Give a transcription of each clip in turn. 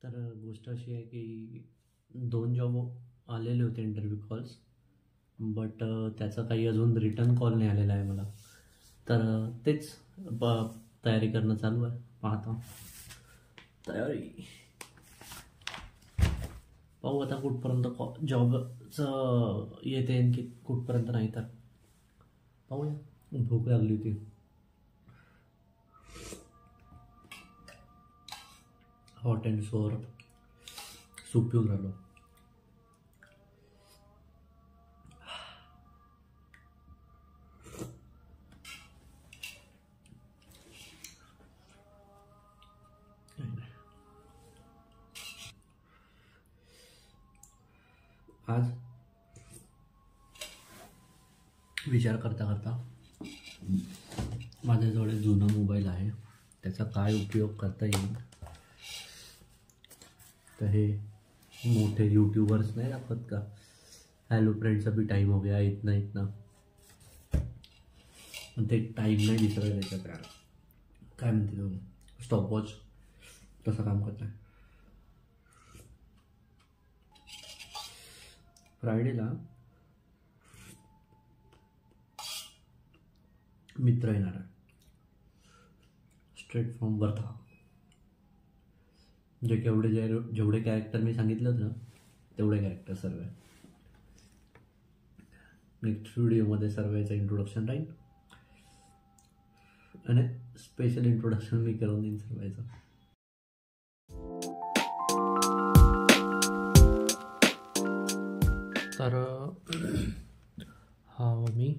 तर गोष्ट अशी आहे की 2 जॉब आलेले होते इंटरव्ह्यू कॉल्स, बट त्याचा काही अजून रिटर्न कॉल नाही आलेला आहे मला. तर तेच तयारी करणं चालू आहे. पाहता तयारी, पाहू आता कुठपर्यंत जॉबचं येते आणखी कुठपर्यंत. नाही तर पाहूया. भूक लागली होती. हॉट अँड सोअर सूप पिऊन राहिलो. आज विचार करता करता माझ्याजवळ जुना मोबाईल आहे, त्याचा काय उपयोग करता येईल. तर हे मोठे यूट्यूबर्स नाही दाखवत का, हॅलो फ्रेंड्स अभी टाइम हो गया इतना. ते टाईम नाही दिसत आहे त्याच्यात. काय म्हणते तो, स्टॉपवॉच तसं काम करत आहे. फ्रायडेला मित्र येणार आहे, स्ट्रेट फ्रॉम वर्धा. जेवढे कॅरेक्टर मी सांगितलं होतं ना, तेवढे कॅरेक्टर सर्व आहे. नेक्स्ट व्हिडिओमध्ये सर्वांचं इंट्रोडक्शन राहील आणि स्पेशल इंट्रोडक्शन मी करून देईन सर्वांचं. तर हा मी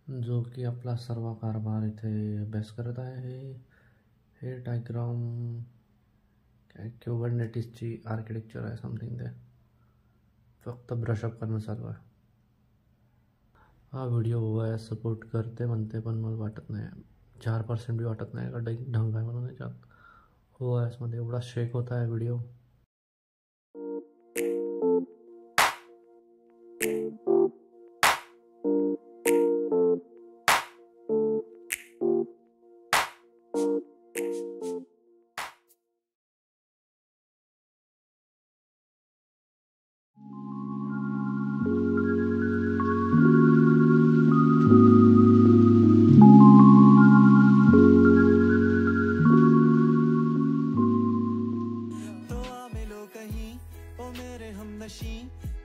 जो की आपला सर्व कारभार इथे अभ्यास करत आहे. हे डायग्राम काय क्युबरनेटिसची आर्किटेक्चर आहे समथिंग. ते फक्त ब्रशअप करणं चालू आहे. हा व्हिडिओ OIS सपोर्ट करते म्हणते, पण मला वाटत नाही 4% बी वाटत नाही का ढंग आहे म्हणून. याच्यात OISमध्ये एवढा शेक होता आहे व्हिडिओ.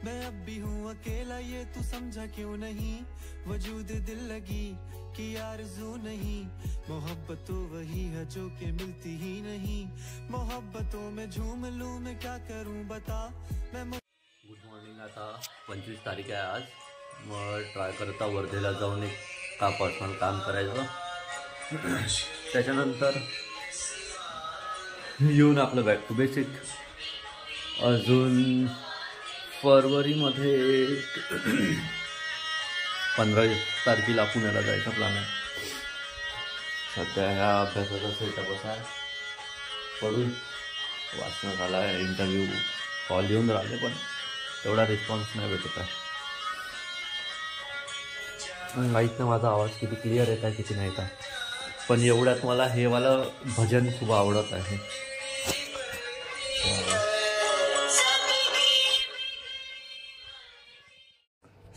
मैं अब भी हूँ अकेला, ये तू समझा क्यों नहीं. वजूद दिल लगी कि आरज़ू नहीं. मोहब्बत तो वही है जो कि मिलती ही नहीं. मोहब्बतों में झूम लूँ मैं, क्या करूँ बता मैं. Good morning. आता 25 तारीख आहे आज. मग ट्राय करता वर्धेला जाऊन एक पर्सनल काम करायचं. त्याच्यानंतर येऊन आपलं बॅक टू बेसिक. अजून फरवरीमध्ये 15 तारखेला पुण्याला जायचा प्लॅन आहे. सध्या ह्या अभ्यासाचा सेटअप असा आहे. पडून वाचण्यात आला आहे. इंटरव्ह्यू कॉल येऊन राहिले, पण तेवढा रिस्पॉन्स नाही भेटत आहे. माहीत नाही माझा आवाज किती क्लिअर येत आहे किती नाही येत आहे. पण एवढ्यात मला हे वालं भजन खूप आवडत आहे.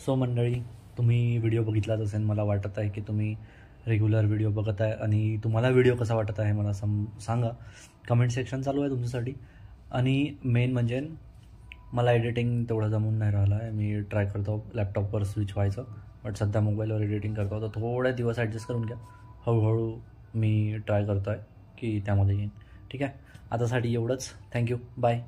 सो मंडळी, तुम्ही व्हिडिओ बघितलाच असेल. मला वाटत आहे की तुम्ही रेग्युलर व्हिडिओ बघत आहे आणि तुम्हाला व्हिडिओ कसा वाटत आहे मला सांगा. कमेंट सेक्शन चालू आहे तुमच्यासाठी. आणि मेन म्हणजे मला एडिटिंग तेवढं जमून नाही राहिलं आहे. मी ट्राय करतो लॅपटॉपवर स्विच व्हायचं, बट सध्या मोबाईलवर एडिटिंग करतो. तर थोड्या दिवस ॲडजस्ट करून घ्या. हळूहळू मी ट्राय करतो आहे की त्यामध्ये येईन. ठीक आहे, आतासाठी एवढंच. Thank you, bye.